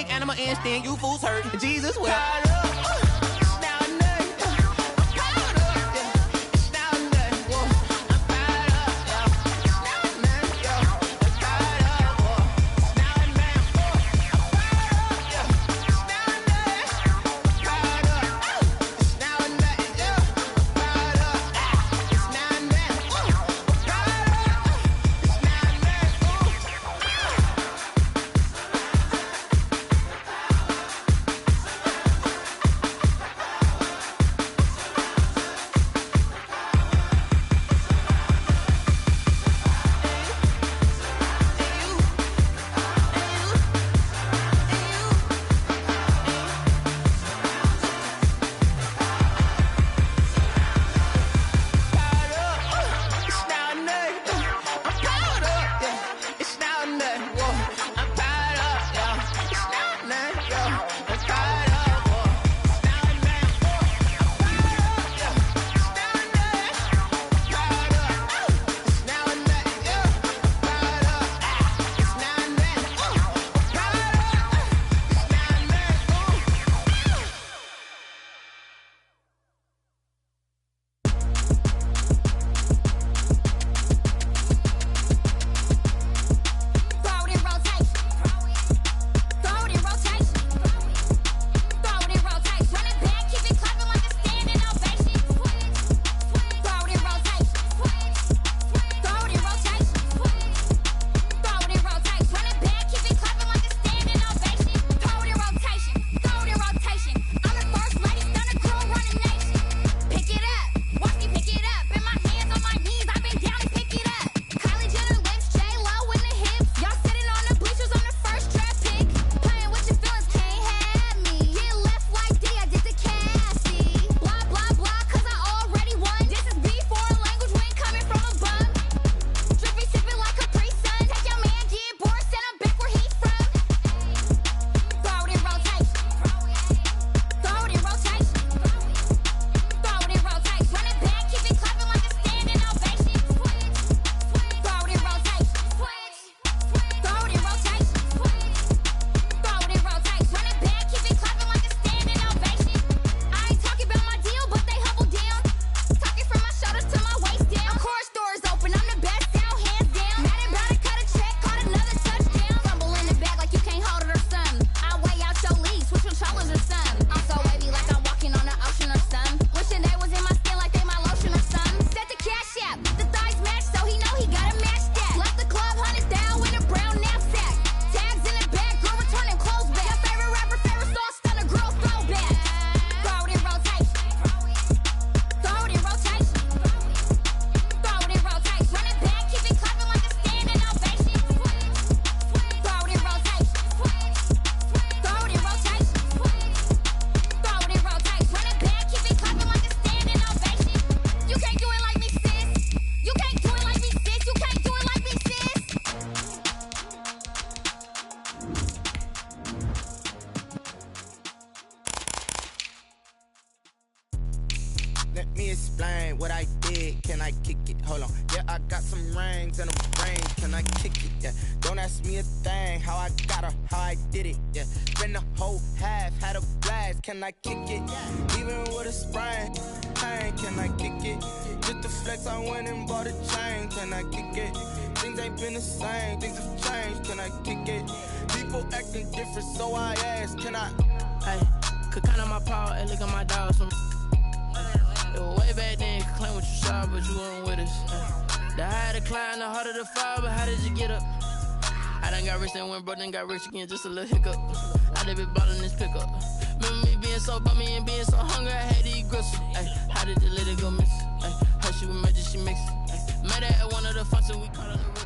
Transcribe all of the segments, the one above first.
take animal instinct, you fools hurt. Jesus will. Let me explain what I did. Can I kick it? Hold on. Yeah, I got some rings and a ring. Can I kick it? Yeah. Don't ask me a thing. How I got her, how I did it. Yeah. Been the whole half, had a blast. Can I kick it? Even with a sprain. Hey, can I kick it? Just the flex, I went and bought a chain. Can I kick it? Things ain't been the same. Things have changed. Can I kick it? People acting different, so I ask. Can I? Hey, could count on my power and look at my dogs from. It was way back then, could claim what you saw, but you weren't with us. The higher the climb, the harder the fall, but how did you get up? I done got rich and went broke, then got rich again, just a little hiccup. I done been ballin' this pickup. Remember me being so bummy and being so hungry, I had to eat gristle. Ay, how did you let it go miss? Ay, how she was magic, she mixed. Met her at one of the functions, we call her the rhythm.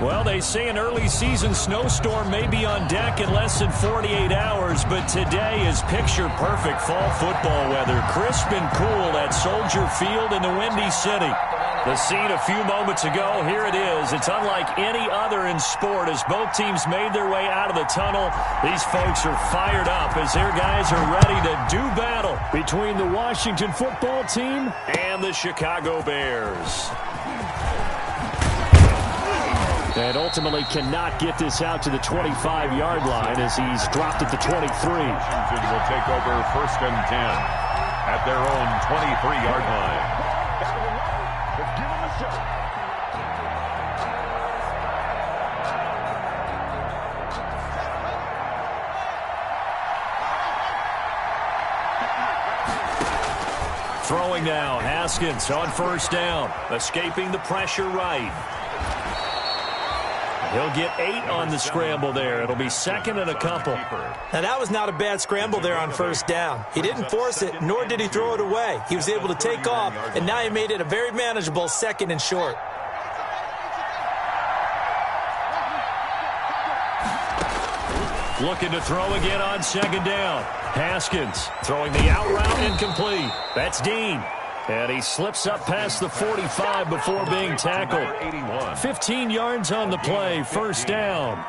Well, they say an early season snowstorm may be on deck in less than 48 hours, but today is picture-perfect fall football weather. Crisp and cool at Soldier Field in the Windy City. The scene a few moments ago, here it is. It's unlike any other in sport as both teams made their way out of the tunnel. These folks are fired up as their guys are ready to do battle between the Washington football team and the Chicago Bears. And ultimately cannot get this out to the 25-yard line as he's dropped at the 23. Washington will take over 1st and 10 at their own 23-yard line. Give them a shot. Throwing now, Haskins on 1st down, escaping the pressure right. He'll get 8 on the scramble there. It'll be 2nd and a couple. Now, that was not a bad scramble there on 1st down. He didn't force it, nor did he throw it away. He was able to take off, and now he made it a very manageable 2nd and short. Looking to throw again on 2nd down. Haskins throwing the out route incomplete. That's Dean. And he slips up past the 45 before being tackled. 15 yards on the play, 1st down.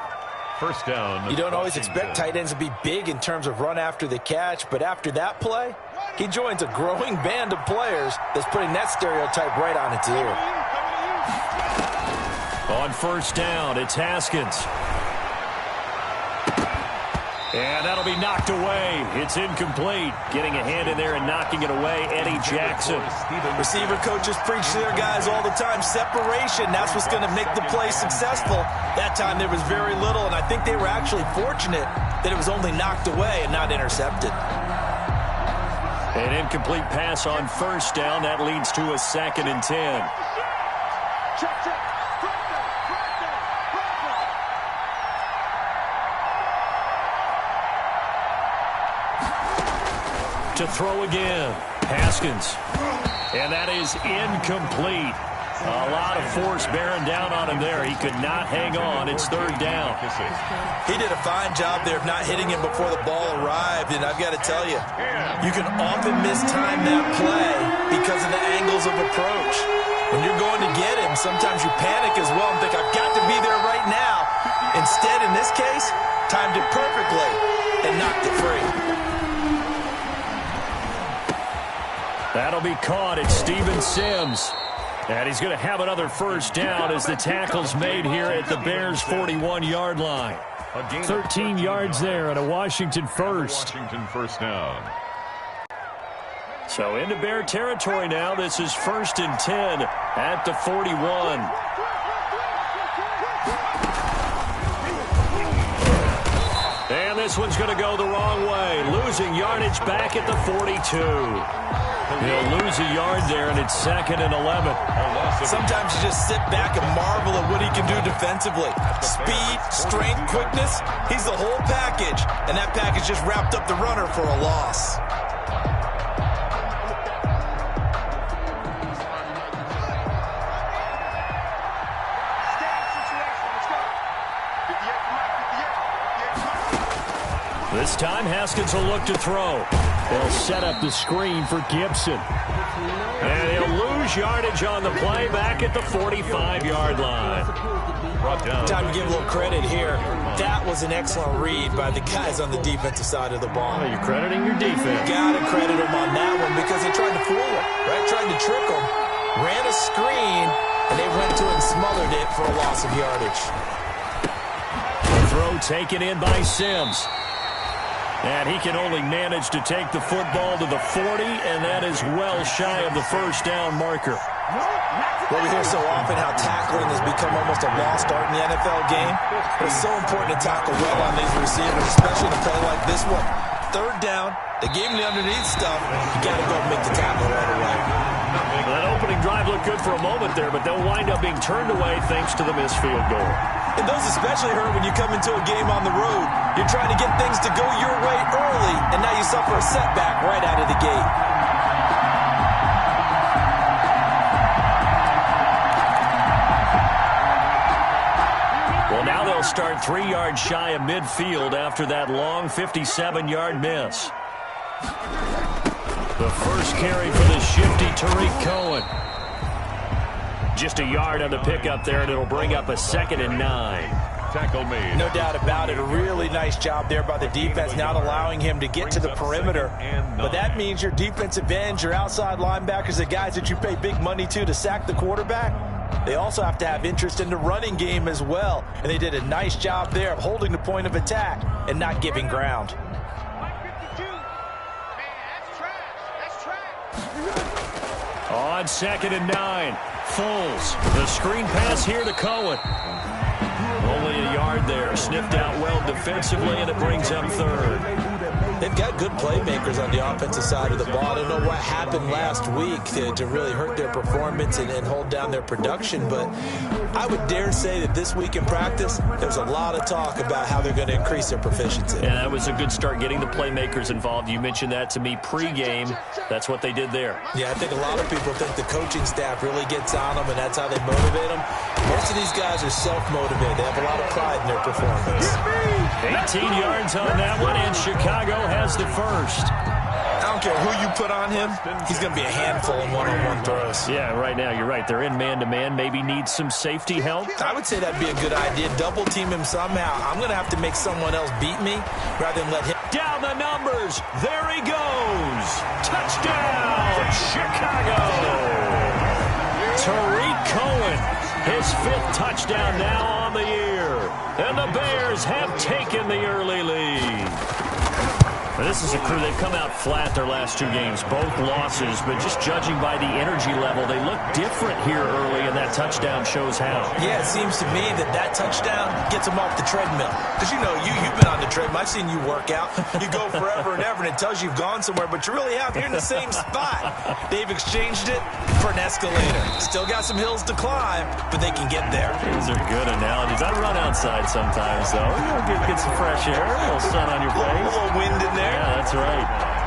1st down. You don't always expect tight ends to be big in terms of run after the catch, but after that play, he joins a growing band of players that's putting that stereotype right on its ear. On 1st down, it's Haskins. And that'll be knocked away. It's incomplete. Getting a hand in there and knocking it away, Eddie Jackson. Receiver coaches preach to their guys all the time. Separation, that's what's going to make the play successful. That time there was very little, and I think they were actually fortunate that it was only knocked away and not intercepted. An incomplete pass on 1st down. That leads to a 2nd and 10. To throw again, Haskins, and that is incomplete. A lot of force bearing down on him there. He could not hang on. It's 3rd down. He did a fine job there of not hitting him before the ball arrived, and I've got to tell you, you can often mistime that play because of the angles of approach. When you're going to get him, sometimes you panic as well and think, I've got to be there right now. Instead, in this case, timed it perfectly and knocked it free. That'll be caught. It's Steven Sims. And he's going to have another 1st down as the tackle's made here at the Bears' 41-yard line. 13 yards there and a Washington 1st. Washington 1st down. So into Bear territory now. This is 1st and 10 at the 41. And this one's going to go the wrong way. Losing yardage back at the 42. He'll lose a yard there, and it's 2nd and 11. Sometimes you just sit back and marvel at what he can do defensively. Speed, strength, quickness, he's the whole package. And that package just wrapped up the runner for a loss. This time, Haskins will look to throw. They'll set up the screen for Gibson. And he'll lose yardage on the play back at the 45-yard line. Time to give a little credit here. That was an excellent read by the guys on the defensive side of the ball. Well, you're crediting your defense. Got to credit them on that one because they tried to fool him, right? Tried to trick him, ran a screen, and they went to it and smothered it for a loss of yardage. The throw taken in by Sims. And he can only manage to take the football to the 40, and that is well shy of the 1st down marker. Well, we hear so often how tackling has become almost a lost art in the NFL game. But it's so important to tackle well on these receivers, especially in a play like this one. 3rd down, they gave him the underneath stuff. You got to go and make the tackle right away. That opening drive looked good for a moment there, but they'll wind up being turned away thanks to the missed field goal. And those especially hurt when you come into a game on the road. You're trying to get things to go your way early, and now you suffer a setback right out of the gate. Well, now they'll start 3 yards shy of midfield after that long 57-yard miss. The first carry for the shifty Tariq Cohen. Just a yard on the pickup there, and it'll bring up a 2nd and 9. Tackle made. No doubt about it. A really nice job there by the defense, not allowing him to get to the perimeter. But that means your defensive ends, your outside linebackers, the guys that you pay big money to sack the quarterback, they also have to have interest in the running game as well. And they did a nice job there of holding the point of attack and not giving ground. On 2nd and 9, Foles. The screen pass here to Cohen. Only a yard there. Sniffed out well defensively, and it brings up 3rd. They've got good playmakers on the offensive side of the ball. I don't know what happened last week to really hurt their performance and hold down their production, but I would dare say that this week in practice, there's a lot of talk about how they're going to increase their proficiency. And that was a good start, getting the playmakers involved. You mentioned that to me pregame. That's what they did there. Yeah, I think a lot of people think the coaching staff really gets on them, and that's how they motivate them. Most of these guys are self-motivated. They have a lot of pride in their performance. 18 yards on that one, and Chicago has the first. I don't care who you put on him, he's going to be a handful in one-on-one throws. Yeah, right now, you're right. They're in man-to-man. Maybe need some safety help. I would say that'd be a good idea. Double team him somehow. I'm going to have to make someone else beat me rather than let him. Down the numbers. There he goes. Touchdown, Chicago. Tariq Cohen, his 5th touchdown now on the year. And the Bears have taken the early lead. This is a crew, they've come out flat their last 2 games, both losses, but just judging by the energy level, they look different here early, and that touchdown shows how. Yeah, it seems to me that touchdown gets them off the treadmill. Because, you know, you've been on the treadmill. I've seen you work out. You go forever and ever, and it tells you you've gone somewhere, but you really have. You're in the same spot. They've exchanged it for an escalator. Still got some hills to climb, but they can get there. These are good analogies. I run outside sometimes, though. Get some fresh air, a little sun on your face. A little wind in there. Yeah, that's right.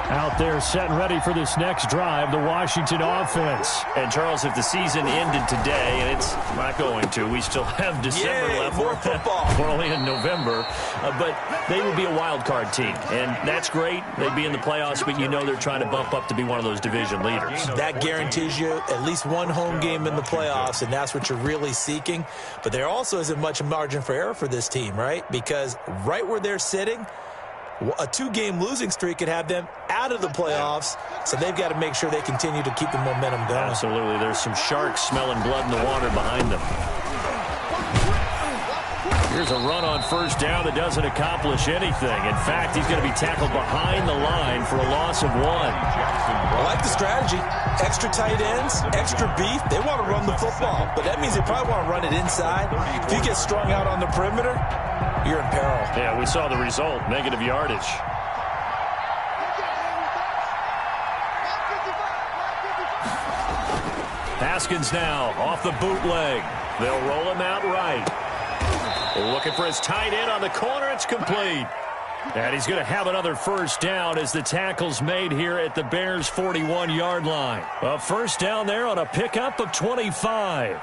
Out there set and ready for this next drive, the Washington offense. And, Charles, if the season ended today, and it's not going to, we still have December left. More football. We're only in November. But they would be a wild card team. And that's great. They'd be in the playoffs, but you know they're trying to bump up to be one of those division leaders. That guarantees you at least one home game in the playoffs, and that's what you're really seeking. But there also isn't much margin for error for this team, right? Because right where they're sitting, a 2-game losing streak could have them out of the playoffs, so they've got to make sure they continue to keep the momentum going. Absolutely. There's some sharks smelling blood in the water behind them. Here's a run on 1st down that doesn't accomplish anything. In fact, he's going to be tackled behind the line for a loss of 1. I like the strategy. Extra tight ends, extra beef. They want to run the football, but that means they probably want to run it inside. If you get strung out on the perimeter, you're in peril. Yeah, we saw the result. Negative yardage. Haskins now off the bootleg. They'll roll him out right. Looking for his tight end on the corner. It's complete. And he's going to have another 1st down as the tackle's made here at the Bears' 41-yard line. A 1st down there on a pickup of 25.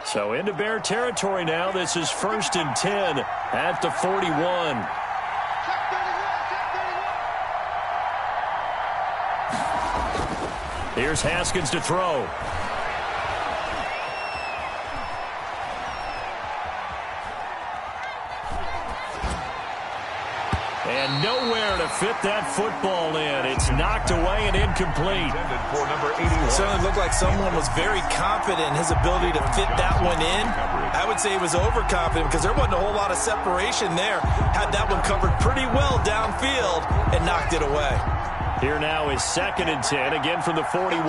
So into Bear territory now. This is 1st and 10 at the 41. Here's Haskins to throw. And nowhere to fit that football in. It's knocked away and incomplete. For number 81. It certainly looked like someone was very confident in his ability to fit that one in. I would say he was overconfident because there wasn't a whole lot of separation there. Had that one covered pretty well downfield and knocked it away. Here now is 2nd and 10, again from the 41.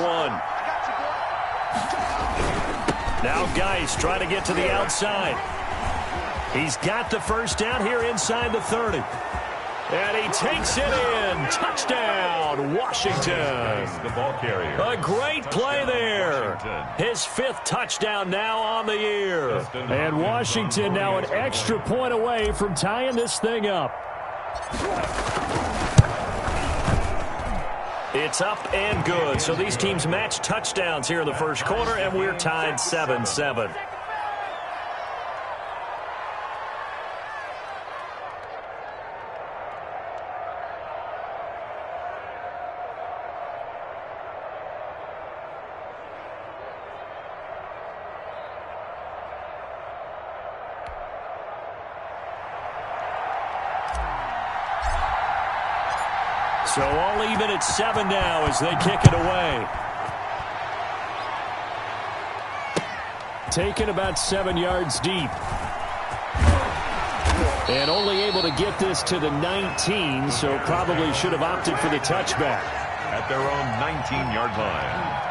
Now Geis trying to get to the outside. He's got the 1st down here inside the 30. And he takes it in. Touchdown, Washington. The ball carrier. A great play there. His 5th touchdown now on the year. And Washington now an extra point away from tying this thing up. It's up and good. So these teams match touchdowns here in the 1st quarter, and we're tied 7-7. So all even at 7 now as they kick it away. taken about 7 yards deep. And only able to get this to the 19, so probably should have opted for the touchback. At their own 19-yard line.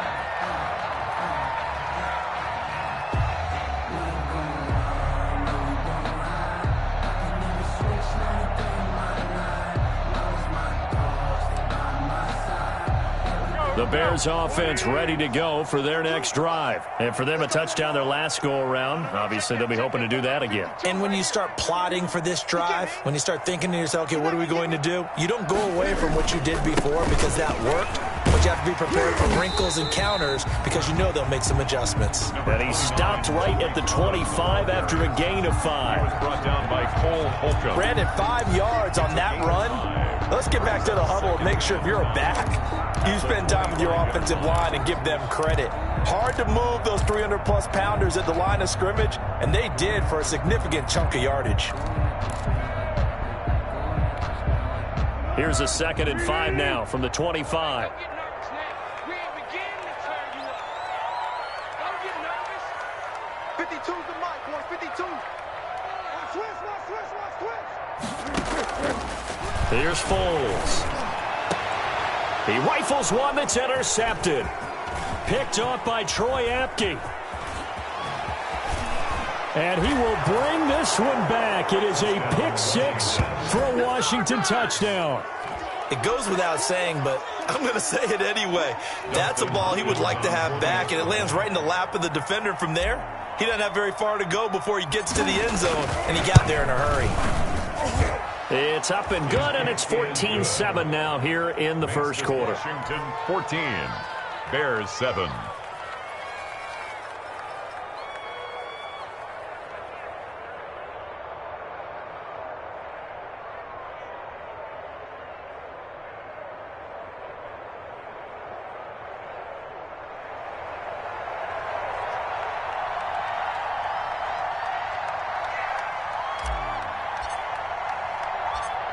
The Bears offense ready to go for their next drive. And for them, a touchdown their last go-around. Obviously, they'll be hoping to do that again. And when you start plotting for this drive, when you start thinking to yourself, okay, what are we going to do? You don't go away from what you did before because that worked. But you have to be prepared for wrinkles and counters because you know they'll make some adjustments. And he stopped right at the 25 after a gain of 5. Brought down by Cole Holcomb. Brandon, 5 yards on that run. Let's get back to the huddle and make sure if you're a back, you spend time with your offensive line and give them credit. Hard to move those 300-plus pounders at the line of scrimmage, and they did for a significant chunk of yardage. Here's a 2nd and 5 now from the 25. Here's Foles. He rifles one that's intercepted. Picked off by Troy Apke. And he will bring this one back. It is a pick 6 for a Washington touchdown. It goes without saying, but I'm going to say it anyway. That's a ball he would like to have back, and it lands right in the lap of the defender from there. He doesn't have very far to go before he gets to the end zone, and he got there in a hurry. It's up and good, and it's 14-7 now here in the first quarter. Washington 14, Bears 7.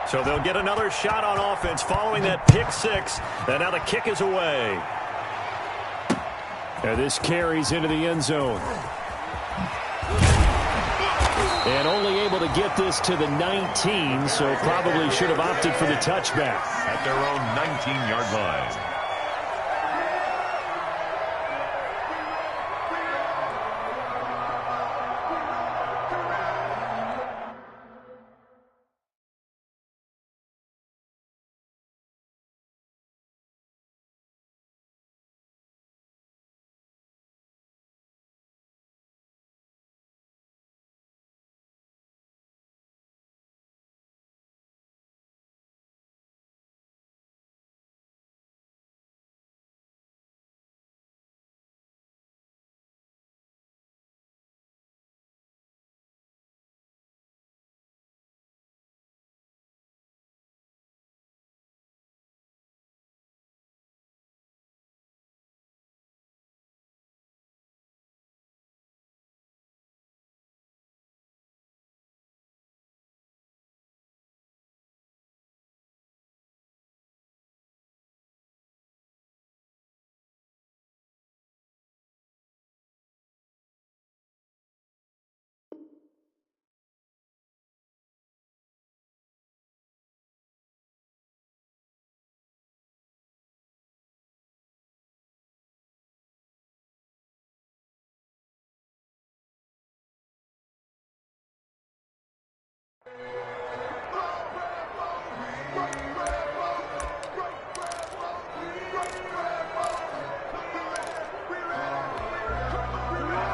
So they'll get another shot on offense following that pick 6. And now the kick is away. And this carries into the end zone. And only able to get this to the 19, so probably should have opted for the touchback. At their own 19-yard line.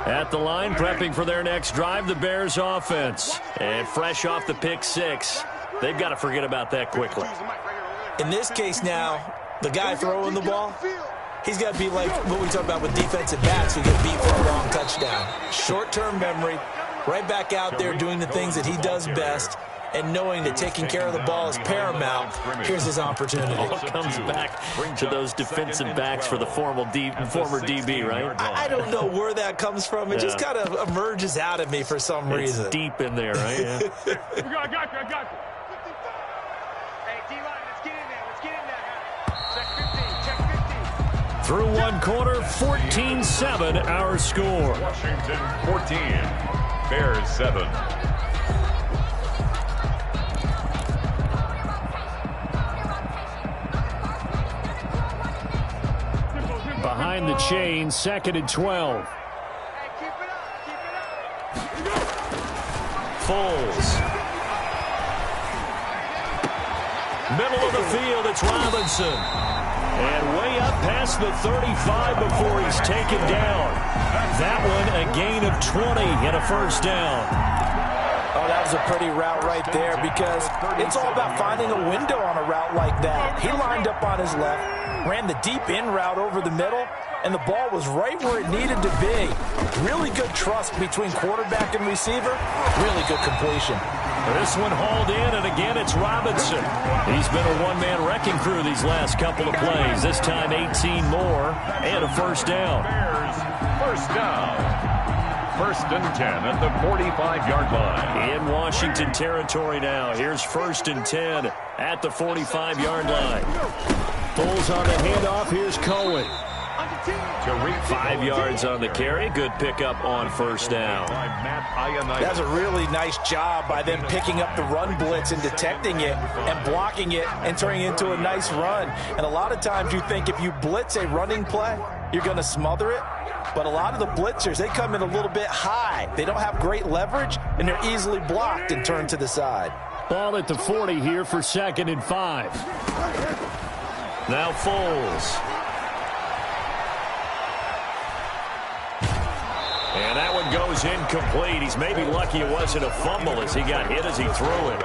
At the line, prepping for their next drive, the Bears offense. And fresh off the pick 6, they've got to forget about that quickly. In this case now, the guy throwing the ball, he's got to be like what we talk about with defensive backs who get beat for a long touchdown. Short-term memory, right back out there doing the things that he does best, and knowing that taking care of the ball is paramount. Here's his opportunity. All comes back to those defensive backs for the former DB, right? I don't know where that comes from. It just kind of emerges out of me for some reason. It's deep in there, right? Yeah. I got you. Hey, D-line, let's get in there. Check 15. Through one quarter, 14-7 our score. Washington 14, Bears 7. Behind the chain, 2nd and 12. Foles. Middle of the field, it's Robinson. And way up past the 35 before he's taken down. That one a gain of 20 and a first down. Oh, that was a pretty route right there because it's all about finding a window on a route like that. He lined up on his left, ran the deep in route over the middle, and the ball was right where it needed to be. Really good trust between quarterback and receiver. Really good completion. This one hauled in, and again it's Robinson. He's been a one-man wrecking crew these last couple of plays. This time 18 more and a first down. Bears, first down. 1st and 10 at the 45-yard line. In Washington territory now. Here's 1st and 10 at the 45-yard line. Foles on the handoff. Here's Cohen. 5 yards on the carry. Good pickup on first down. That's a really nice job by them picking up the run blitz and detecting it and blocking it and turning it into a nice run. And a lot of times you think if you blitz a running play, you're going to smother it. But a lot of the blitzers, they come in a little bit high. They don't have great leverage, and they're easily blocked and turned to the side. Ball at the 40 here for 2nd and 5. Now Foles. And that one goes incomplete. He's maybe lucky it wasn't a fumble as he got hit as he threw it.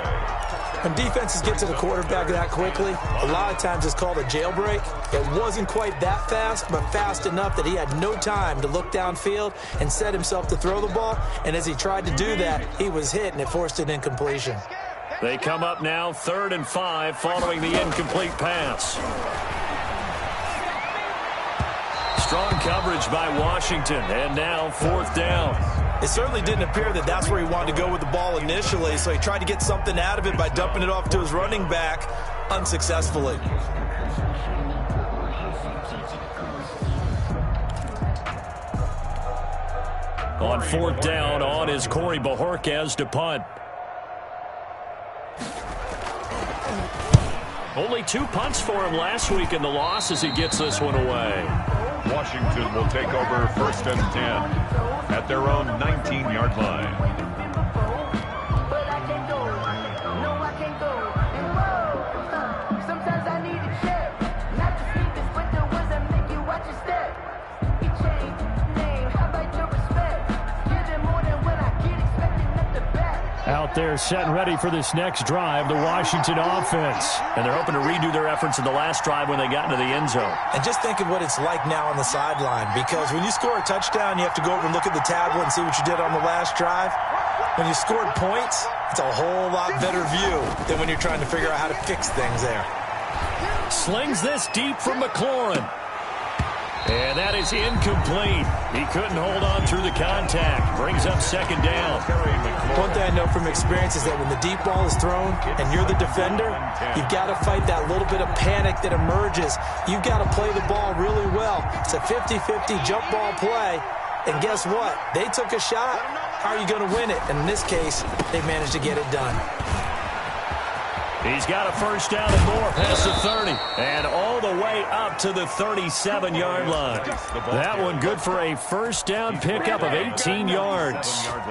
When defenses get to the quarterback that quickly, a lot of times it's called a jailbreak. It wasn't quite that fast, but fast enough that he had no time to look downfield and set himself to throw the ball. And as he tried to do that, he was hit, and it forced an incompletion. They come up now 3rd and 5 following the incomplete pass. Strong coverage by Washington, and now 4th down. It certainly didn't appear that that's where he wanted to go with the ball initially, so he tried to get something out of it by dumping it off to his running back unsuccessfully. On 4th down, on is Corey Bojorquez to punt. Only 2 punts for him last week in the loss as he gets this one away. Washington will take over 1st and 10 at their own 19-yard line. Out there set and ready for this next drive, the Washington offense. And they're hoping to redo their efforts in the last drive when they got into the end zone. And just think of what it's like now on the sideline, because when you score a touchdown, you have to go over and look at the tablet and see what you did on the last drive. When you scored points, it's a whole lot better view than when you're trying to figure out how to fix things there. Slings this deep from McLaurin. And that is incomplete. He couldn't hold on through the contact. Brings up 2nd down. One thing I know from experience is that when the deep ball is thrown and you're the defender, you've got to fight that little bit of panic that emerges. You've got to play the ball really well. It's a 50-50 jump ball play. And guess what? They took a shot. How are you going to win it? And in this case, they managed to get it done. He's got a first down and more past the 30. And all the way up to the 37-yard line. That one good for a first down pickup of 18 yards. All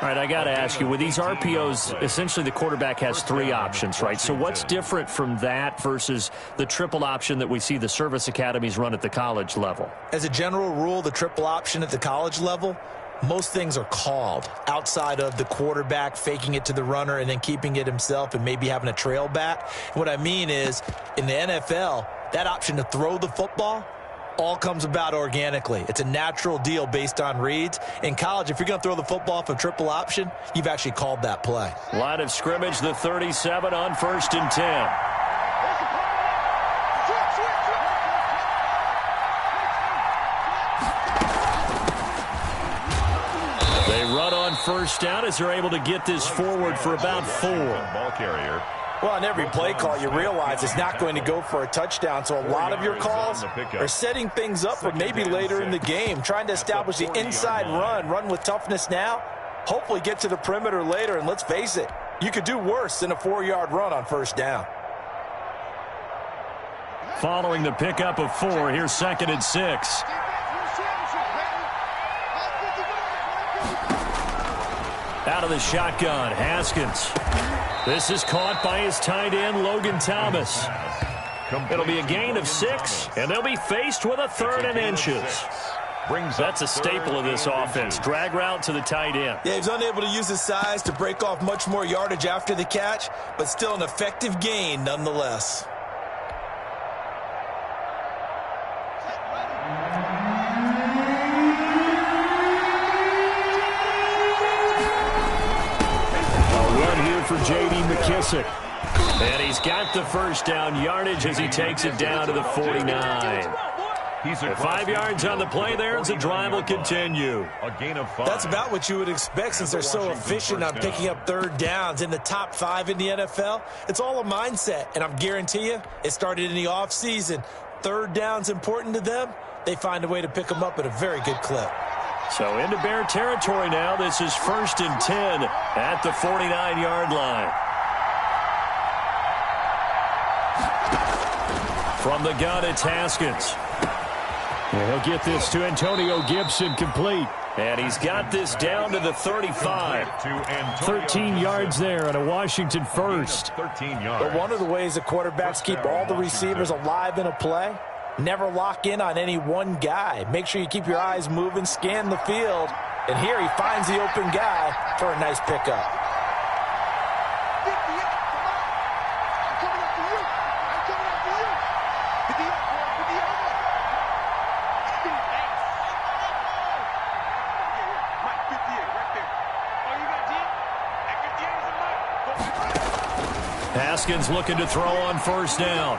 right, I got to ask you, with these RPOs, essentially the quarterback has 3 options, right? So what's different from that versus the triple option that we see the service academies run at the college level? As a general rule, the triple option at the college level, most things are called outside of the quarterback faking it to the runner and then keeping it himself and maybe having a trail back. What I mean is, in the NFL, that option to throw the football all comes about organically. It's a natural deal based on reads. In college, if you're going to throw the football off a triple option, you've actually called that play. Line of scrimmage, the 37 on 1st and 10. Run on first down as they're able to get this forward for about 4. Ball carrier Well, on every play call, you realize it's not going to go for a touchdown, so a lot of your calls are setting things up for maybe later in the game, trying to establish the inside run with toughness now, hopefully get to the perimeter later, and let's face it, you could do worse than a 4-yard run on first down. Following the pickup of 4, here's 2nd and 6. Out of the shotgun, Haskins. This is caught by his tight end, Logan Thomas. It'll be a gain of 6, and they'll be faced with a 3rd and inches. That's a staple of this offense. Drag route to the tight end. Yeah, he's unable to use his size to break off much more yardage after the catch, but still an effective gain nonetheless. For J.D. McKissick. And he's got the first down yardage as he takes it down to the 49. 5 yards on the play there as the drive will continue. A gain of 5. That's about what you would expect since they're so efficient on picking up 3rd downs in the top 5 in the NFL. It's all a mindset, and I'm guarantee you it started in the offseason. 3rd down's important to them. They find a way to pick them up at a very good clip. So into Bear territory now. This is 1st and 10 at the 49-yard line. From the gun, it's Haskins. And he'll get this to Antonio Gibson complete. And he's got this down to the 35. 13 yards there on a Washington first. But one of the ways the quarterbacks keep all the receivers alive in a play, never lock in on any one guy. Make sure you keep your eyes moving, scan the field. And here he finds the open guy for a nice pickup. Haskins looking to throw on first down.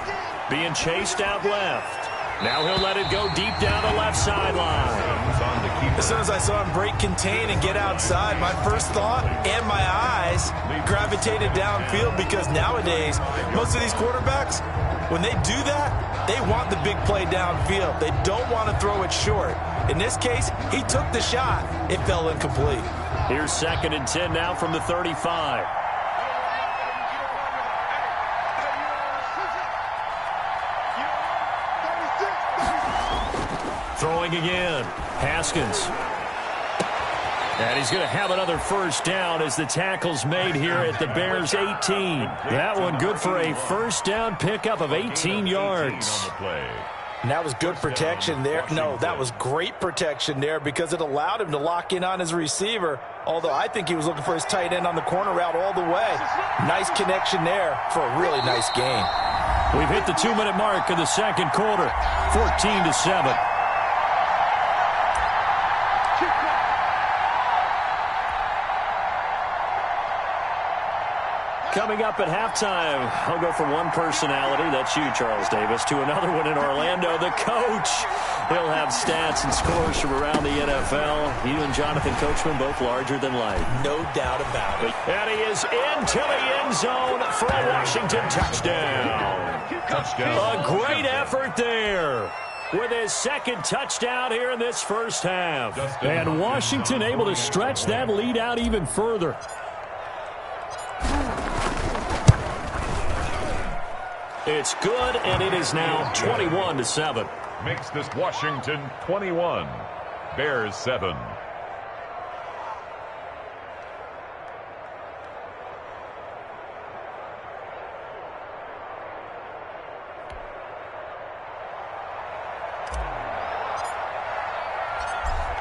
Being chased out left. Now he'll let it go deep down the left sideline. As soon as I saw him break contain and get outside, my first thought and my eyes gravitated downfield, because nowadays, most of these quarterbacks, when they do that, they want the big play downfield. They don't want to throw it short. In this case, he took the shot. It fell incomplete. Here's 2nd and 10 now from the 35. Throwing again, Haskins. And he's going to have another first down as the tackle's made here at the Bears' 18. That one good for a first down pickup of 18 yards. And that was good protection there. No, that was great protection there, because it allowed him to lock in on his receiver, although I think he was looking for his tight end on the corner route all the way. Nice connection there for a really nice gain. We've hit the 2-minute mark of the second quarter, 14-7. Coming up at halftime, I'll go from one personality, that's you, Charles Davis, to another one in Orlando, the coach. He'll have stats and scores from around the NFL. He and Jonathan Coachman, both larger than life. No doubt about it. And he is into the end zone for a Washington touchdown. A great effort there, with his second touchdown here in this first half. And Washington able to stretch that lead out even further. It's good, and it is now 21-7. Makes this Washington 21, Bears 7.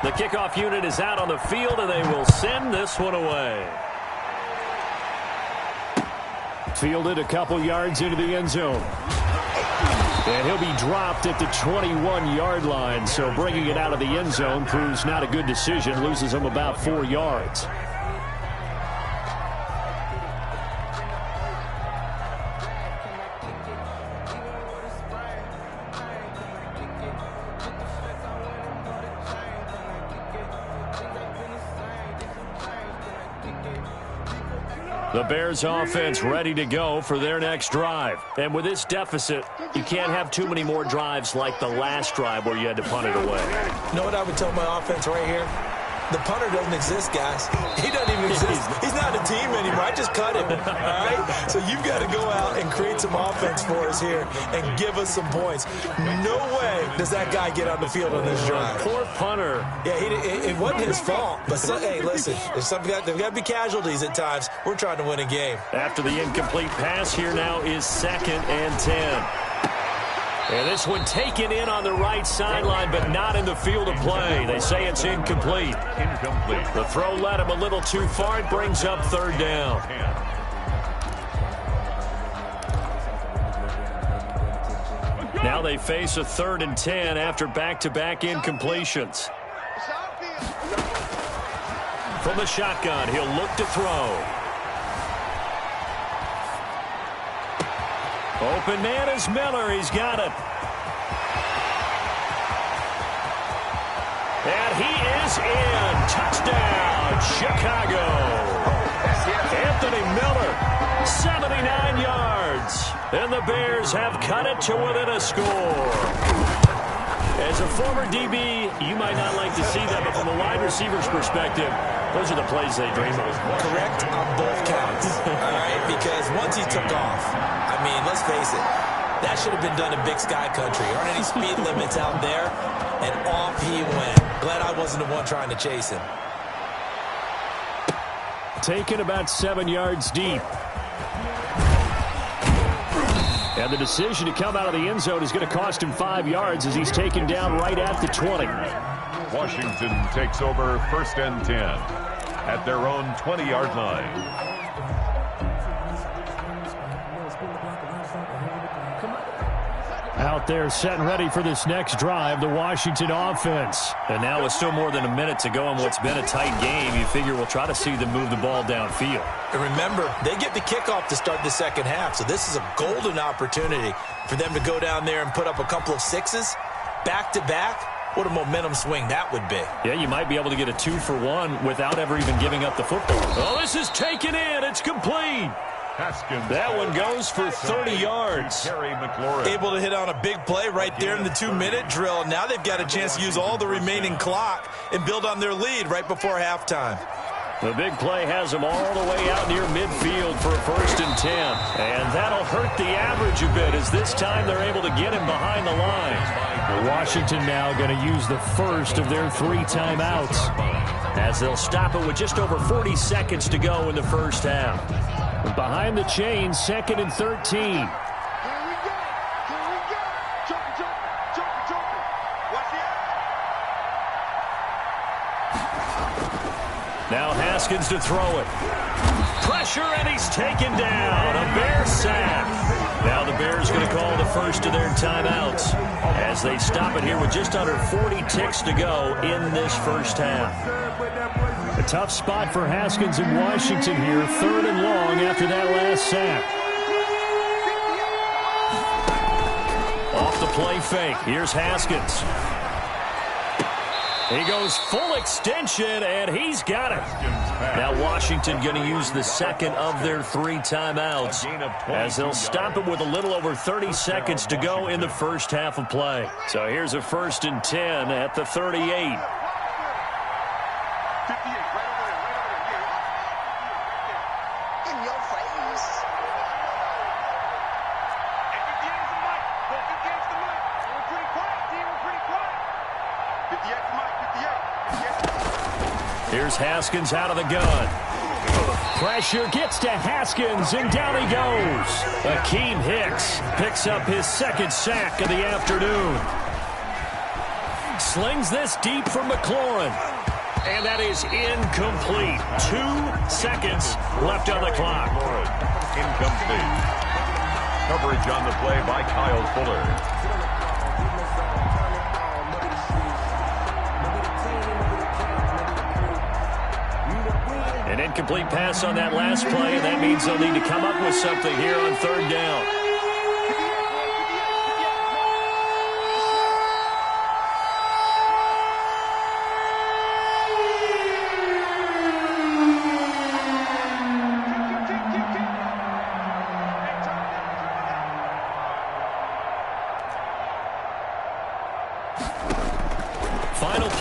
The kickoff unit is out on the field, and they will send this one away. Fielded a couple yards into the end zone. And he'll be dropped at the 21-yard line, so bringing it out of the end zone proves not a good decision. Loses him about 4 yards. The Bears offense ready to go for their next drive. And with this deficit, you can't have too many more drives like the last drive where you had to punt it away. You know what I would tell my offense right here? The punter doesn't exist, guys. He doesn't even exist. He's not a team anymore. I just cut him, all right? So you've got to go out and create some offense for us here and give us some points. No way does that guy get on the field on this drive. Poor punter. Yeah, it wasn't his fault. But, hey, listen, there's got to be casualties at times. We're trying to win a game. After the incomplete pass, here now is 2nd and 10. And this one taken in on the right sideline, but not in the field of play. They say it's incomplete. The throw led him a little too far. It brings up 3rd down. Now they face a 3rd and 10 after back-to-back incompletions. From the shotgun, he'll look to throw. Open man is Miller. He's got it. And he is in. Touchdown, Chicago. Anthony Miller, 79 yards. And the Bears have cut it to within a score. As a former DB, you might not like to see that, but from a wide receiver's perspective, those are the plays they dream of. Correct on both counts, all right? Because once he took off, I mean, let's face it, that should have been done in Big Sky Country. There aren't any speed limits out there, and off he went. Glad I wasn't the one trying to chase him. Taken about 7 yards deep. And the decision to come out of the end zone is going to cost him 5 yards as he's taken down right at the 20. Washington takes over 1st and 10 at their own 20-yard line. Out there set and ready for this next drive, the Washington offense. And now with still more than a minute to go in what's been a tight game, you figure we'll try to see them move the ball downfield. And remember, they get the kickoff to start the second half, so this is a golden opportunity for them to go down there and put up a couple of sixes back-to-back. What a momentum swing that would be. Yeah, you might be able to get a 2-for-1 without ever even giving up the football. Oh, this is taken in. It's complete. Haskins. That one goes for 30 yards. Able to hit on a big play right there in the 2-minute drill. Now they've got a chance to use all the remaining clock and build on their lead right before halftime. The big play has them all the way out near midfield for a 1st and 10. And that'll hurt the average a bit as this time they're able to get him behind the line. Washington now going to use the first of their 3 timeouts as they'll stop it with just over 40 seconds to go in the first half. Behind the chains, 2nd and 13. Now Haskins to throw it. Pressure, and he's taken down. A Bear sack. Now the Bears going to call the first of their timeouts as they stop it here with just under 40 ticks to go in this first half. A tough spot for Haskins in Washington here. 3rd and long after that last sack. Off the play fake. Here's Haskins. He goes full extension, and he's got it. Now Washington going to use the 2nd of their 3 timeouts as they'll stop it with a little over 30 seconds to go in the first half of play. So here's a 1st and 10 at the 38. Here's Haskins out of the gun. Pressure gets to Haskins, and down he goes. Akeem Hicks picks up his 2nd sack of the afternoon. Slings this deep for McLaurin. And that is incomplete. 2 seconds left on the clock. Incomplete. Coverage on the play by Kyle Fuller. An incomplete pass on that last play, and that means they'll need to come up with something here on 3rd down.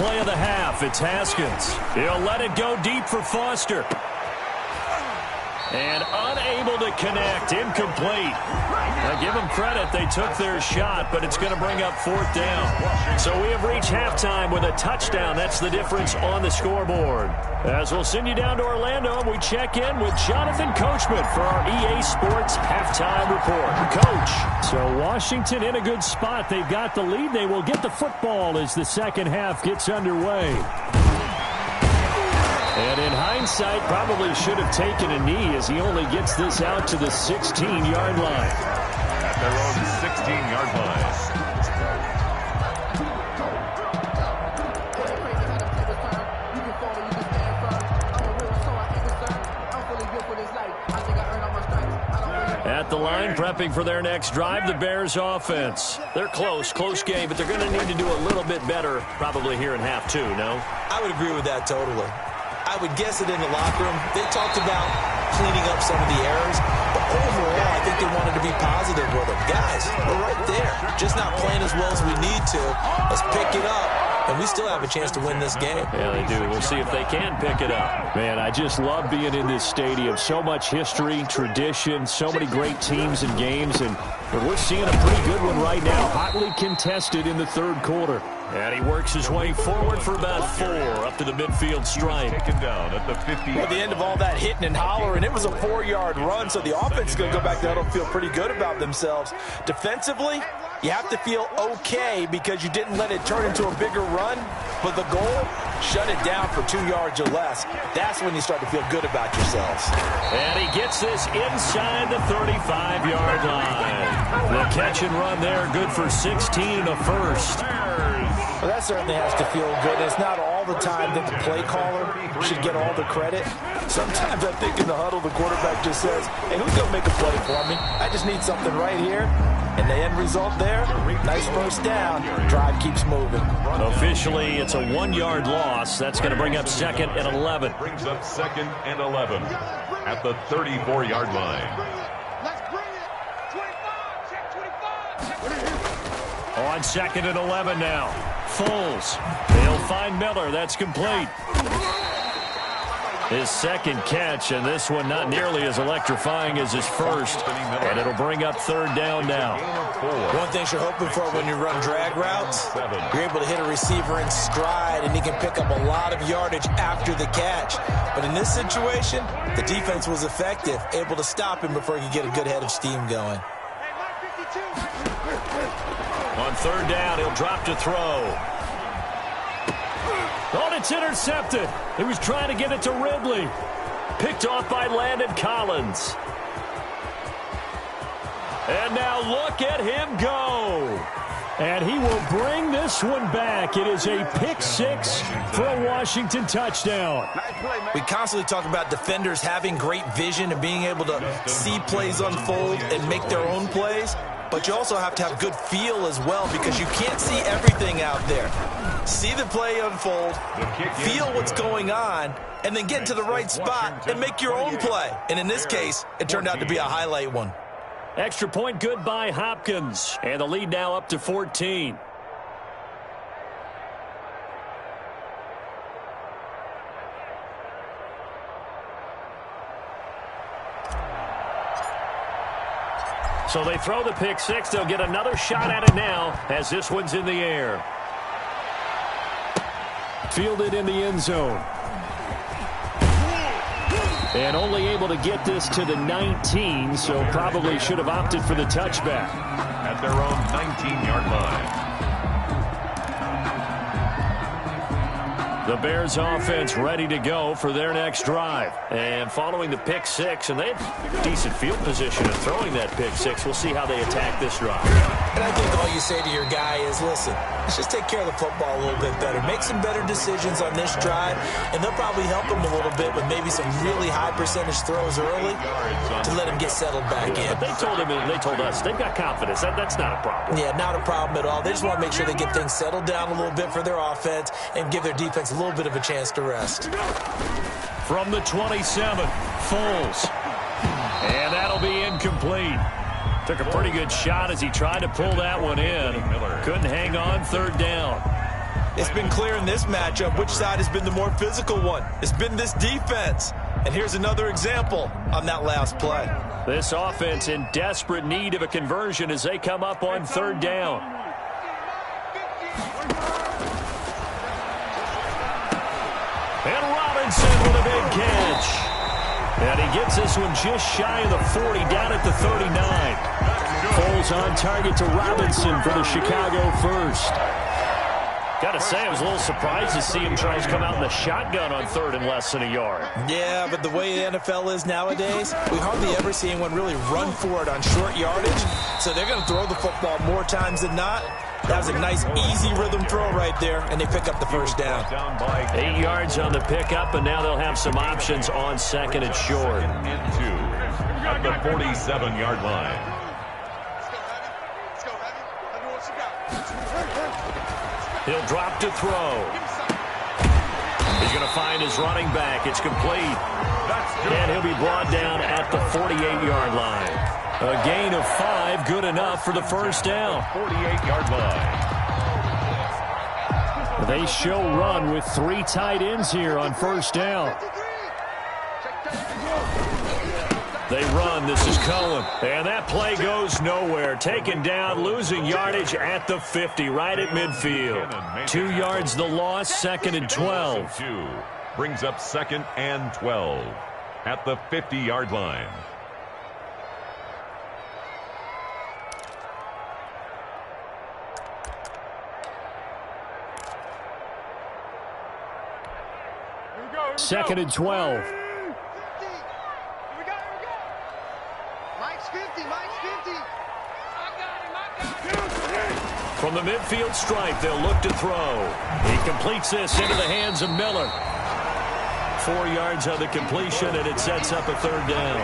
play of the half. It's Haskins. He'll let it go deep for Foster. And unable to connect. Incomplete. Now give them credit. They took their shot, but it's going to bring up 4th down. So we have reached halftime with a touchdown. That's the difference on the scoreboard. As we'll send you down to Orlando, and we check in with Jonathan Coachman for our EA Sports Halftime Report. Coach, so Washington in a good spot. They've got the lead. They will get the football as the second half gets underway. And in hindsight, probably should have taken a knee as he only gets this out to the 16-yard line. At their own 16-yard line. At the line, prepping for their next drive, the Bears offense. They're close game, but they're going to need to do a little bit better probably here in half 2, no? I would agree with that totally. I would guess it in the locker room. They talked about cleaning up some of the errors, but overall, I think they wanted to be positive with them. Guys, we're right there. Just not playing as well as we need to. Let's pick it up, and we still have a chance to win this game. Yeah, they do. We'll see if they can pick it up. Man, I just love being in this stadium. So much history, tradition, so many great teams and games, and we're seeing a pretty good one right now. Hotly contested in the 3rd quarter. And he works his way forward for about 4 up to the midfield stripe. Taken down at the 50. At the end of all that hitting and hollering, it was a 4-yard run, so the offense is going to go back there and feel pretty good about themselves. Defensively, you have to feel okay because you didn't let it turn into a bigger run, but the goal, shut it down for 2 yards or less. That's when you start to feel good about yourselves. And he gets this inside the 35-yard line. The catch and run there, good for 16 and a first. Well, that certainly has to feel good. It's not all the time that the play caller should get all the credit. Sometimes I think in the huddle, the quarterback just says, hey, who's going to make a play for me? I just need something right here. And the end result there, nice first down. Drive keeps moving. Officially, it's a 1-yard loss. That's going to bring up 2nd and 11. Brings up 2nd and 11 at the 34-yard line. On 2nd and 11 now. Foles. He'll find Miller. That's complete. His second catch, and this one not nearly as electrifying as his first. And it'll bring up 3rd down now. One thing you're hoping for when you run drag routes, you're able to hit a receiver in stride, and he can pick up a lot of yardage after the catch. But in this situation, the defense was effective, able to stop him before he could get a good head of steam going. On 3rd down, he'll drop to throw. Oh, it's intercepted. He was trying to get it to Ridley. Picked off by Landon Collins. And now look at him go. And he will bring this one back. It is a pick-6 for a Washington touchdown. We constantly talk about defenders having great vision and being able to see plays unfold and make their own plays. But you also have to have good feel as well because you can't see everything out there. See the play unfold, feel what's going on, and then get to the right spot and make your own play. And in this case, it turned out to be a highlight one. Extra point good by Hopkins. And the lead now up to 14. So they throw the pick-6. They'll get another shot at it now as this one's in the air. Fielded in the end zone. And only able to get this to the 19, so probably should have opted for the touchback. At their own 19-yard line. The Bears offense ready to go for their next drive. And following the pick-6, and they have decent field position of throwing that pick-6. We'll see how they attack this drive. And I think all you say to your guy is, listen, let's just take care of the football a little bit better. Make some better decisions on this drive, and they'll probably help him a little bit with maybe some really high percentage throws early to let him get settled back in. But they told him, and they told us, they've got confidence. That's not a problem. Yeah, not a problem at all. They just want to make sure they get things settled down a little bit for their offense and give their defense a little bit of a chance to rest. From the 27, Foles. And that'll be incomplete. Took a pretty good shot as he tried to pull that one in. Couldn't hang on, 3rd down. It's been clear in this matchup which side has been the more physical one. It's been this defense. And here's another example on that last play. This offense in desperate need of a conversion as they come up on third down. And Robinson with a big catch. And he gets this one just shy of the 40, down at the 39. Foles on target to Robinson for the Chicago first. Got to say, I was a little surprised to see him try to come out in the shotgun on third and less than a yard. Yeah, but the way the NFL is nowadays, we hardly ever see anyone really run for it on short yardage. So they're going to throw the football more times than not. That was a nice, easy rhythm throw right there, and they pick up the first down. 8 yards on the pickup, and now they'll have some options on second and short. And 2 at the 47-yard line. He'll drop to throw. He's going to find his running back. It's complete. And he'll be brought down at the 48-yard line. A gain of 5, good enough for the first down. 48-yard line. They show run with 3 tight ends here on first down. They run. This is Cohen. And that play goes nowhere. Taken down, losing yardage at the 50, right at midfield. 2 yards the loss, second and 12. Brings up second and 12 at the 50-yard line. Second and 12. From the midfield stripe, they'll look to throw. He completes this into the hands of Miller. 4 yards on the completion, and it sets up a third down.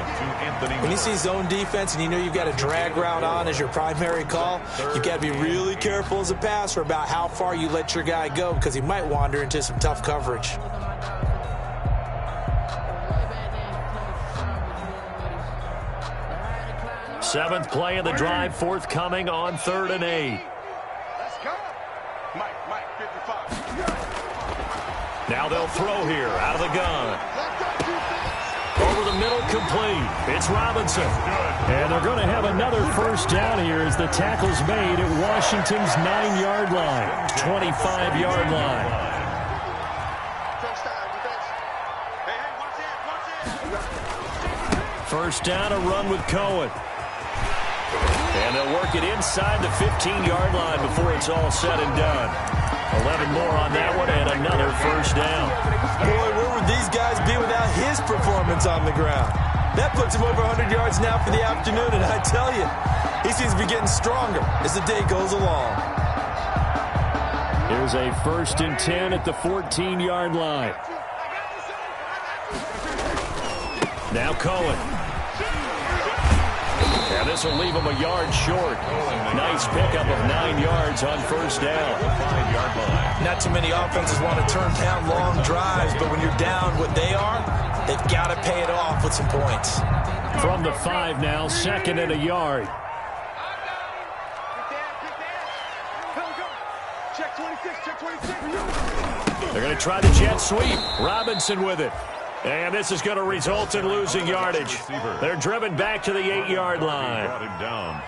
When you see zone defense and you know you've got a drag route on as your primary call, you've got to be really careful as a passer about how far you let your guy go because he might wander into some tough coverage. Seventh play of the drive, forthcoming on 3rd and 8. Now they'll throw here out of the gun. Over the middle, complete. It's Robinson. And they're going to have another first down here as the tackle's made at Washington's 9-yard line, 25-yard line. First down, a run with Cohen. And they'll work it inside the 15-yard line before it's all said and done. 11 more on that one and another first down. Boy, where would these guys be without his performance on the ground? That puts him over 100 yards now for the afternoon, and I tell you, he seems to be getting stronger as the day goes along. Here's a 1st and 10 at the 14-yard line. Now Cohen. And this will leave him a yard short. Nice pickup of 9 yards on first down. 5-yard line. Not too many offenses want to turn down long drives, but when you're down what they are, they've got to pay it off with some points. From the 5 now, 2nd and a yard. They're going to try the jet sweep. Robinson with it. And this is going to result in losing yardage. They're driven back to the 8-yard line. Brought him down.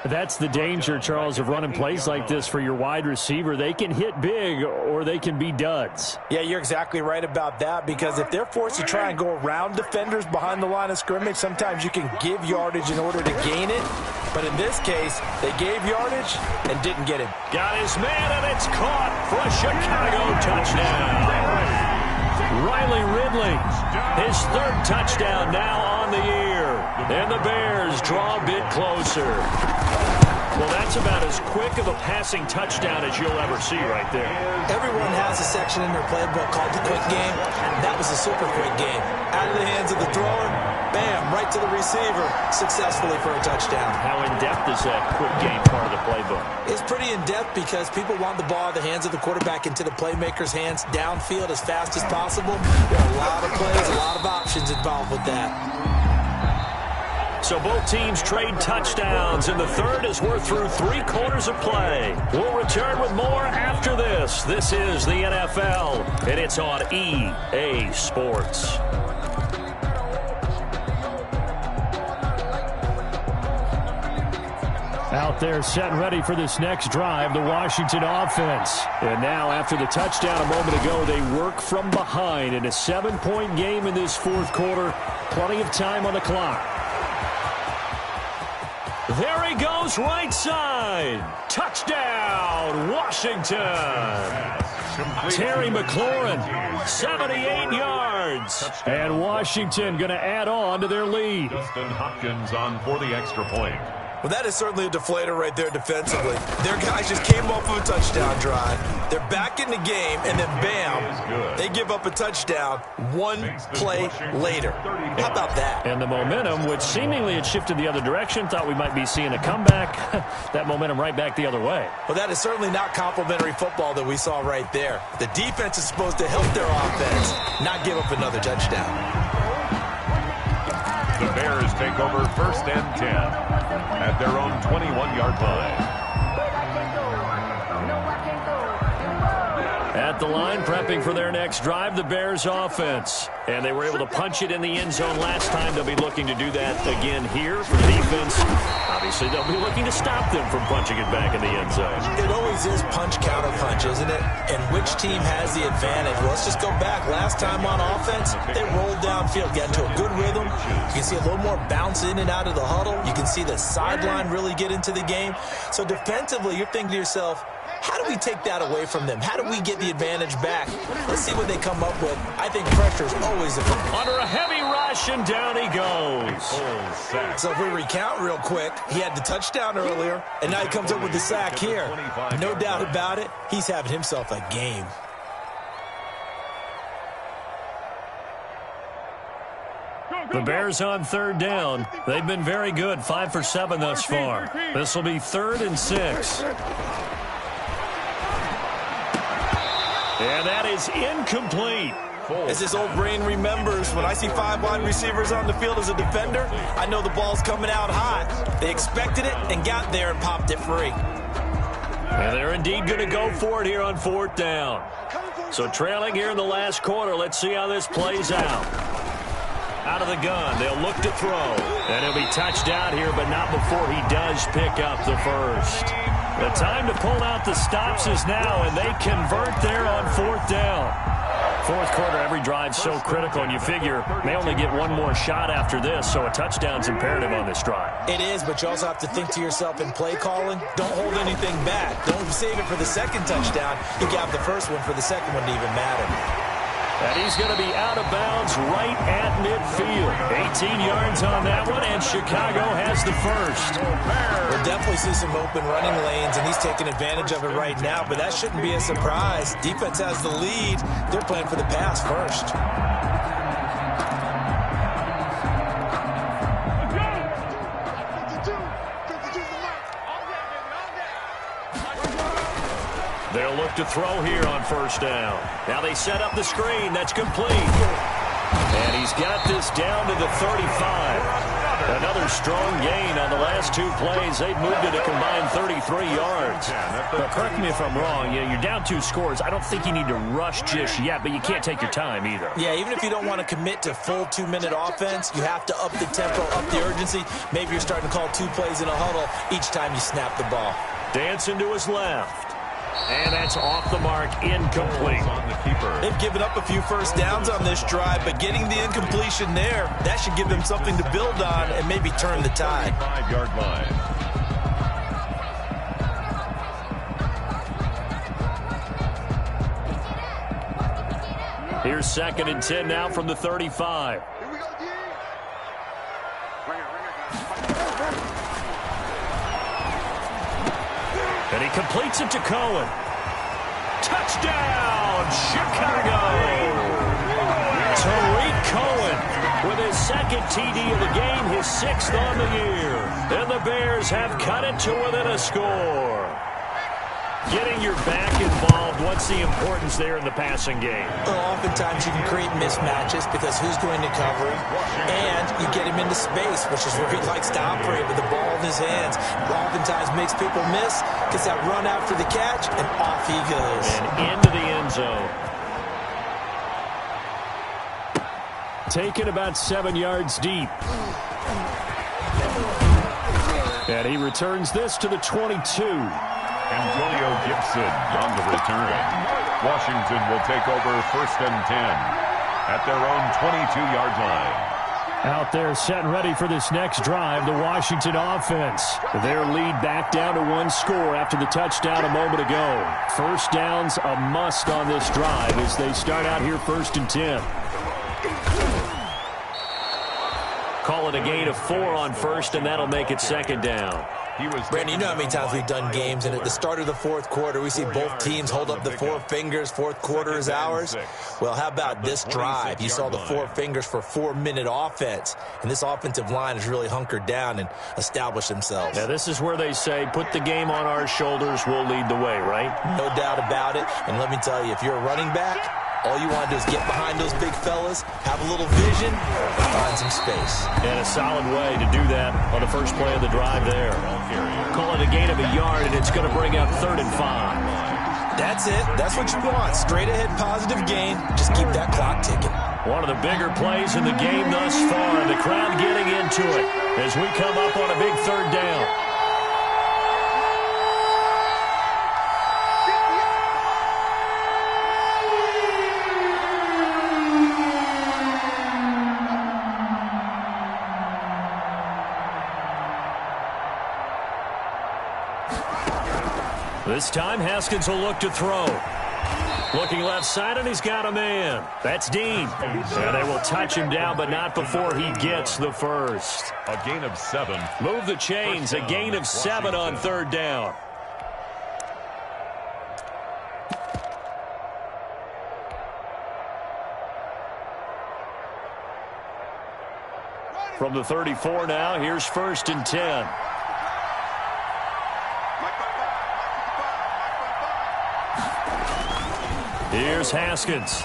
That's the danger, Charles, of running plays like this for your wide receiver. They can hit big or they can be duds. Yeah, you're exactly right about that because if they're forced to try and go around defenders behind the line of scrimmage, sometimes you can give yardage in order to gain it. But in this case, they gave yardage and didn't get him. Got his man, and it's caught for a Chicago touchdown. Riley Ridley, his 3rd touchdown now on the year. And the Bears draw a bit closer. Well, that's about as quick of a passing touchdown as you'll ever see right there. Everyone has a section in their playbook called the quick game. That was a super quick game. Out of the hands of the thrower, bam, right to the receiver, successfully for a touchdown. How in-depth is that quick game part of the playbook? It's pretty in-depth because people want the ball in the hands of the quarterback into the playmaker's hands downfield as fast as possible. There are a lot of plays, a lot of options involved with that. So both teams trade touchdowns, and the third as we're through 3 quarters of play. We'll return with more after this. This is the NFL, and it's on EA Sports. Out there set and ready for this next drive, the Washington offense. And now after the touchdown a moment ago, they work from behind in a 7-point game in this fourth quarter. Plenty of time on the clock. There he goes, right side. Touchdown, Washington. Terry McLaurin, 78 yards. And Washington going to add on to their lead. Justin Hopkins on for the extra point. Well, that is certainly a deflator right there defensively. Their guys just came off of a touchdown drive. They're back in the game, and then bam, they give up a touchdown 1 play later. How about that? And the momentum, which seemingly had shifted the other direction, thought we might be seeing a comeback. That momentum right back the other way. Well, that is certainly not complimentary football that we saw right there. The defense is supposed to help their offense, not give up another touchdown. The Bears take over 1st and 10 at their own 21-yard line. At the line, prepping for their next drive, the Bears offense. And they were able to punch it in the end zone last time. They'll be looking to do that again here for the defense. Obviously, they'll be looking to stop them from punching it back in the end zone. It always is punch-counter-punch, isn't it? And which team has the advantage? Well, let's just go back. Last time on offense, they rolled downfield, got into a good rhythm. You can see a little more bounce in and out of the huddle. You can see the sideline really get into the game. So defensively, you're thinking to yourself, how do we take that away from them? How do we get the advantage back? Let's see what they come up with. I think pressure is always a problem. Under a heavy rush, and down he goes. So if we recount real quick, he had the touchdown earlier, and now he comes up with the sack here. No doubt about it, he's having himself a game. The Bears on 3rd down. They've been very good, 5 for 7 thus far. This will be 3rd and 6. And that is incomplete. As his old brain remembers, when I see 5 wide receivers on the field as a defender, I know the ball's coming out hot. They expected it and got there and popped it free. And they're indeed going to go for it here on 4th down. So trailing here in the last quarter, let's see how this plays out. Out of the gun, they'll look to throw. And he'll be touched out here, but not before he does pick up the first. The time to pull out the stops is now, and they convert there on 4th down. Fourth quarter, every drive so critical, and you figure they only get one more shot after this, so a touchdown's imperative on this drive. It is, but you also have to think to yourself in play calling, don't hold anything back. Don't save it for the second touchdown. You got the first one for the second one to even matter. And he's going to be out of bounds right at midfield. 18 yards on that one, and Chicago has the first. We'll definitely see some open running lanes, and he's taking advantage of it right now, but that shouldn't be a surprise. Defense has the lead. They're playing for the pass first. They'll look to throw here on 1st down. Now they set up the screen. That's complete. And he's got this down to the 35. Another strong gain on the last 2 plays. They've moved it a combined 33 yards. But correct me if I'm wrong. You're down 2 scores. I don't think you need to rush just yet, but you can't take your time either. Yeah, even if you don't want to commit to full 2-minute offense, you have to up the tempo, up the urgency. Maybe you're starting to call 2 plays in a huddle each time you snap the ball. Dancing to his left. And that's off the mark, incomplete. On the keeper. They've given up a few first downs on this drive, but getting the incompletion there, that should give them something to build on and maybe turn the tide. 5-yard line. Here's 2nd and 10 now from the 35. And he completes it to Cohen. Touchdown, Chicago! Tariq Cohen with his 2nd TD of the game, his 6th on the year. And the Bears have cut it to within a score. Getting your back involved, what's the importance there in the passing game? Well, oftentimes you can create mismatches because who's going to cover him, and you get him into space, which is where he likes to operate with the ball in his hands. Oftentimes makes people miss, gets that run out for the catch, and off he goes. And into the end zone. Taken about 7 yards deep. And he returns this to the 22. Antonio Gibson on the return. Washington will take over 1st and 10 at their own 22-yard line. Out there set and ready for this next drive, the Washington offense. Their lead back down to 1 score after the touchdown a moment ago. First down's a must on this drive as they start out here 1st and 10. Call it a gain of 4 on 1st, and that'll make it 2nd down. Brandon, you know how many times we've done games, and at the start of the 4th quarter, we see both teams hold up the 4 fingers. 4th quarter is ours. Well, how about this drive? You saw the 4 fingers for 4-minute offense, and this offensive line has really hunkered down and established themselves. Now, this is where they say, put the game on our shoulders, we'll lead the way, right? No doubt about it, and let me tell you, if you're a running back, all you want to do is get behind those big fellas, have a little vision, and find some space. And a solid way to do that on the first play of the drive there. Call it a gain of a yard, and it's going to bring up 3rd and 5. That's it. That's what you want. Straight ahead positive gain. Just keep that clock ticking. One of the bigger plays in the game thus far. The crowd getting into it as we come up on a big 3rd down. This time, Haskins will look to throw. Looking left side, and he's got a man. That's Dean. And they will touch him down, but not before he gets the first. A gain of 7. Move the chains. A gain of 7 on 3rd down. From the 34 now, here's 1st and 10. Here's Haskins.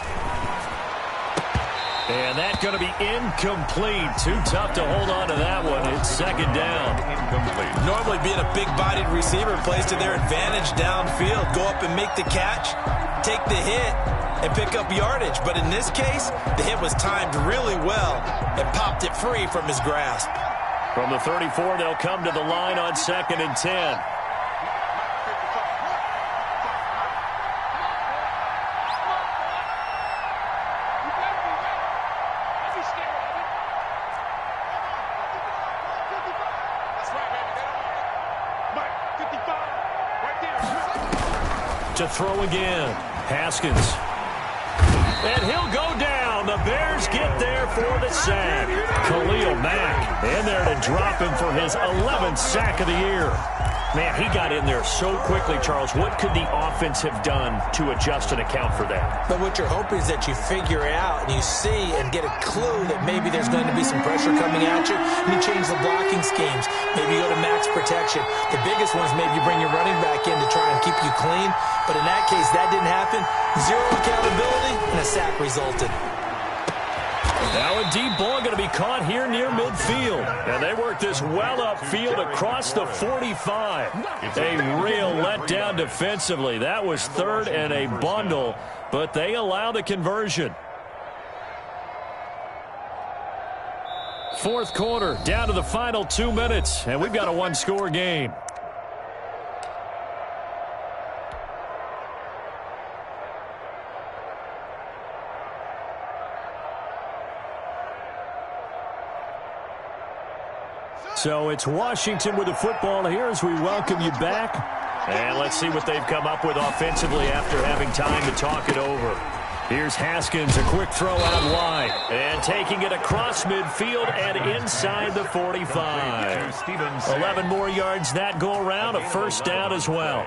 And that's going to be incomplete. Too tough to hold on to that one. It's 2nd down. Incomplete. Normally being a big-bodied receiver plays to their advantage downfield. Go up and make the catch, take the hit, and pick up yardage. But in this case, the hit was timed really well and popped it free from his grasp. From the 34, they'll come to the line on 2nd and 10. To throw again. Haskins. And he'll go down. The Bears get there for the sack. Khalil Mack in there to drop him for his 11th sack of the year. Man, he got in there so quickly, Charles. What could the offense have done to adjust and account for that? But what you're hoping is that you figure out and you see and get a clue that maybe there's going to be some pressure coming at you, and you change the blocking schemes. Maybe you go to max protection. The biggest one is maybe you bring your running back in to try and keep you clean. But in that case, that didn't happen. 0 accountability, and a sack resulted. Now a deep ball going to be caught here near midfield. And they work this well upfield across the 45. A real letdown defensively. That was 3rd and a bundle, but they allow the conversion. 4th quarter, down to the final 2 minutes, and we've got a 1-score game. So it's Washington with the football here as we welcome you back. And let's see what they've come up with offensively after having time to talk it over. Here's Haskins, a quick throw out wide. And taking it across midfield and inside the 45. 11 more yards that go around, a 1st down as well.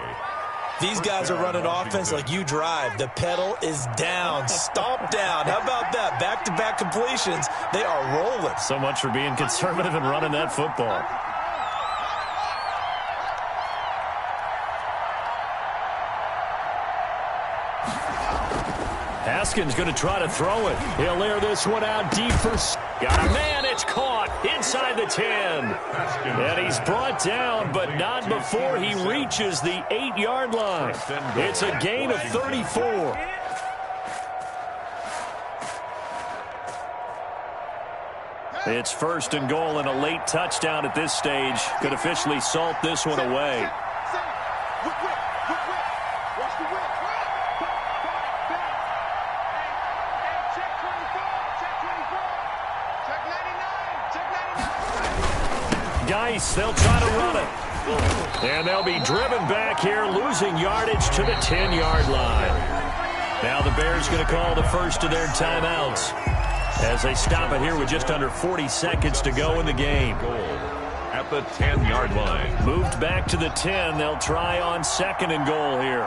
These guys are running offense like you drive. The pedal is down, stomp down. How about that? Back-to-back completions. They are rolling. So much for being conservative and running that football. Haskins going to try to throw it. He'll air this one out deep for... Got a man. It's caught inside the 10. And he's brought down, but not before he reaches the 8-yard line. It's a gain of 34. It's first and goal, and a late touchdown at this stage could officially salt this one away. Geis, they'll try to run it. And they'll be driven back here, losing yardage to the 10-yard line. Now the Bears going to call the first of their timeouts as they stop it here with just under 40 seconds to go in the game. At the 10-yard line. Moved back to the 10. They'll try on second and goal here.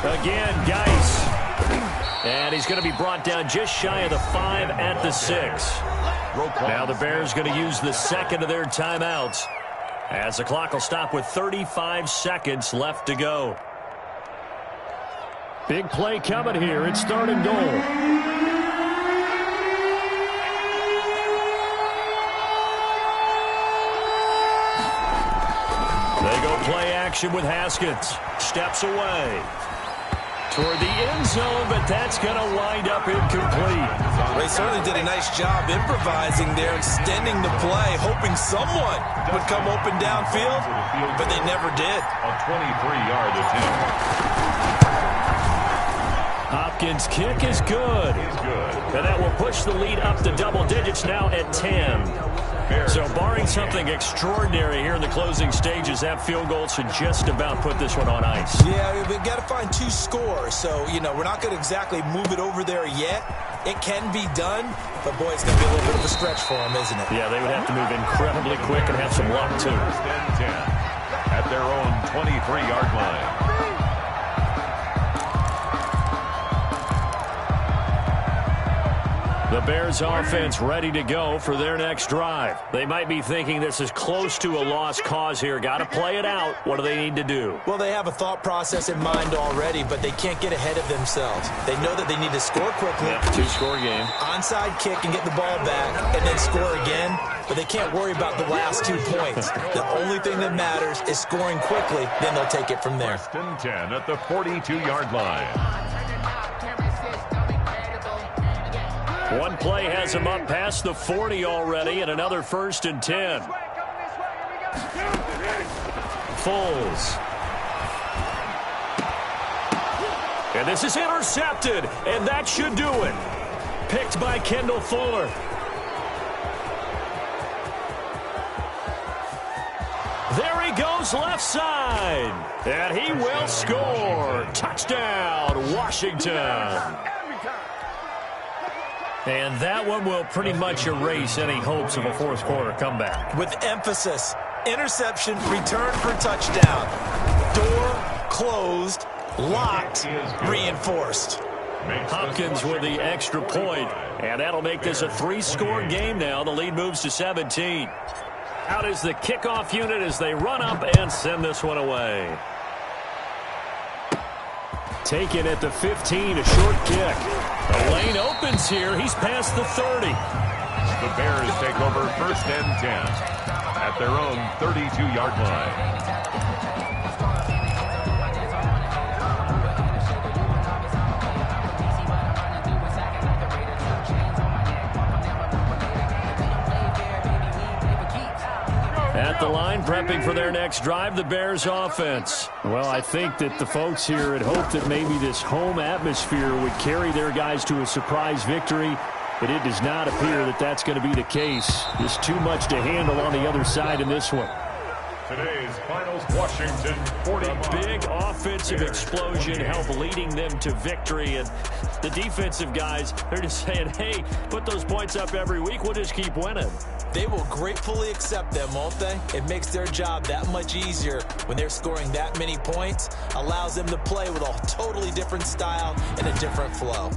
Again, Geis. And he's going to be brought down just shy of the 5 at the 6. Now the Bears going to use the second of their timeouts as the clock will stop with 35 seconds left to go. Big play coming here. It's third and goal. They go play action with Haskins. Steps away toward the end zone, but that's going to wind up incomplete. They certainly did a nice job improvising there, extending the play, hoping someone would come open downfield, but they never did. A 23-yard attempt. Hopkins' kick is good. And that will push the lead up to double digits now at 10. So barring something extraordinary here in the closing stages, that field goal should just about put this one on ice. Yeah, we've got to find 2 scores. So, we're not going to exactly move it over there yet. It can be done, but, boy, it's going to be a little bit of a stretch for them, isn't it? Yeah, they would have to move incredibly quick and have some luck, too. First and 10 at their own 23-yard line. The Bears offense ready to go for their next drive. They might be thinking this is close to a lost cause here. Got to play it out. What do they need to do? Well, they have a thought process in mind already, but they can't get ahead of themselves. They know that they need to score quickly. Yep, 2-score game. Onside kick and get the ball back and then score again, but they can't worry about the last 2 points. The only thing that matters is scoring quickly, then they'll take it from there. First and 10 at the 42-yard line. One play has him up past the 40 already, and another first and 10. Foles. And this is intercepted, and that should do it. Picked by Kendall Fuller. There he goes left side, and he will score. Touchdown, Washington. And that one will pretty much erase any hopes of a fourth quarter comeback. With emphasis, interception, return for touchdown. Door closed, locked, reinforced. Hopkins with the extra point, and that'll make this a 3-score game now. The lead moves to 17. Out is the kickoff unit as they run up and send this one away. Taken at the 15, a short kick. The lane opens here. He's past the 30. The Bears take over first and 10 at their own 32-yard line. At the line, prepping for their next drive, the Bears offense. Well, I think that the folks here had hoped that maybe this home atmosphere would carry their guys to a surprise victory, but it does not appear that that's going to be the case. There's too much to handle on the other side in this one. Today's finals, Washington 40. A big offensive explosion helped leading them to victory, and the defensive guys, they're just saying, hey, put those points up every week, we'll just keep winning. They will gratefully accept them, won't they? It makes their job that much easier when they're scoring that many points. Allows them to play with a totally different style and a different flow.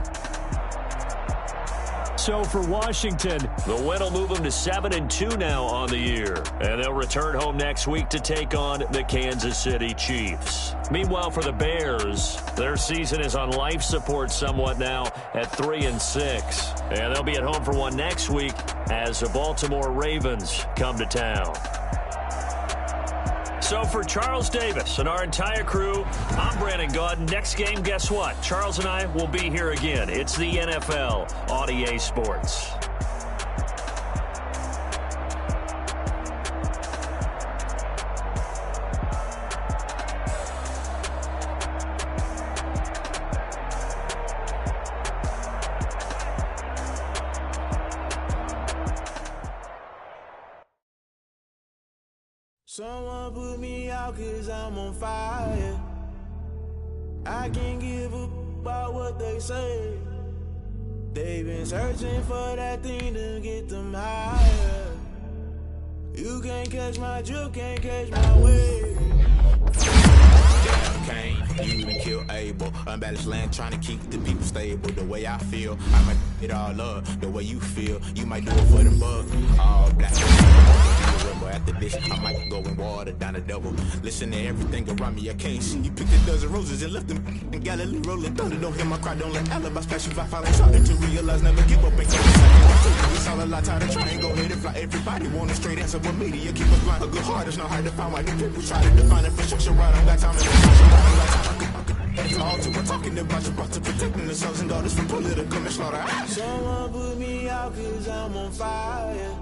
So for Washington, the win will move them to 7-2 now on the year. And they'll return home next week to take on the Kansas City Chiefs. Meanwhile, for the Bears, their season is on life support somewhat now at 3-6. And they'll be at home for one next week as the Baltimore Ravens come to town. So for Charles Davis and our entire crew, I'm Brandon Gaudin. Next game, guess what? Charles and I will be here again. It's the NFL on EA Sports. Someone put me out 'cause I'm on fire. I can't give a about what they say. They've been searching for that thing to get them higher. You can't catch my drift, can't catch my wave. Damn, Kane, you even kill Abel. Unbalanced land, trying to keep the people stable. The way I feel, I might it all up. The way you feel, you might do it for the buck. All black. After this, I might go and water down the double. Listen to everything around me, I can't see. You picked a dozen roses and left them in Galilee rolling thunder. Don't hear my cry, don't let alibis pass you by. Finally started to realize, never give up. It's all a lot, tired of trying, go ahead and fly. Everybody want a straight answer, but media keep us blind. A good heart is not hard to find. Why do people try to define infrastructure right? I don't got time to it's all to we're talking about you, about to protecting the sons and daughters from political manslaughter. Someone put me out 'cause I'm on fire.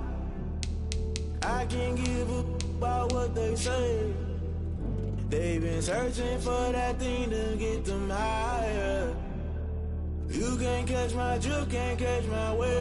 I can't give a about what they say. They've been searching for that thing to get them higher. You can't catch my drift, can't catch my wave.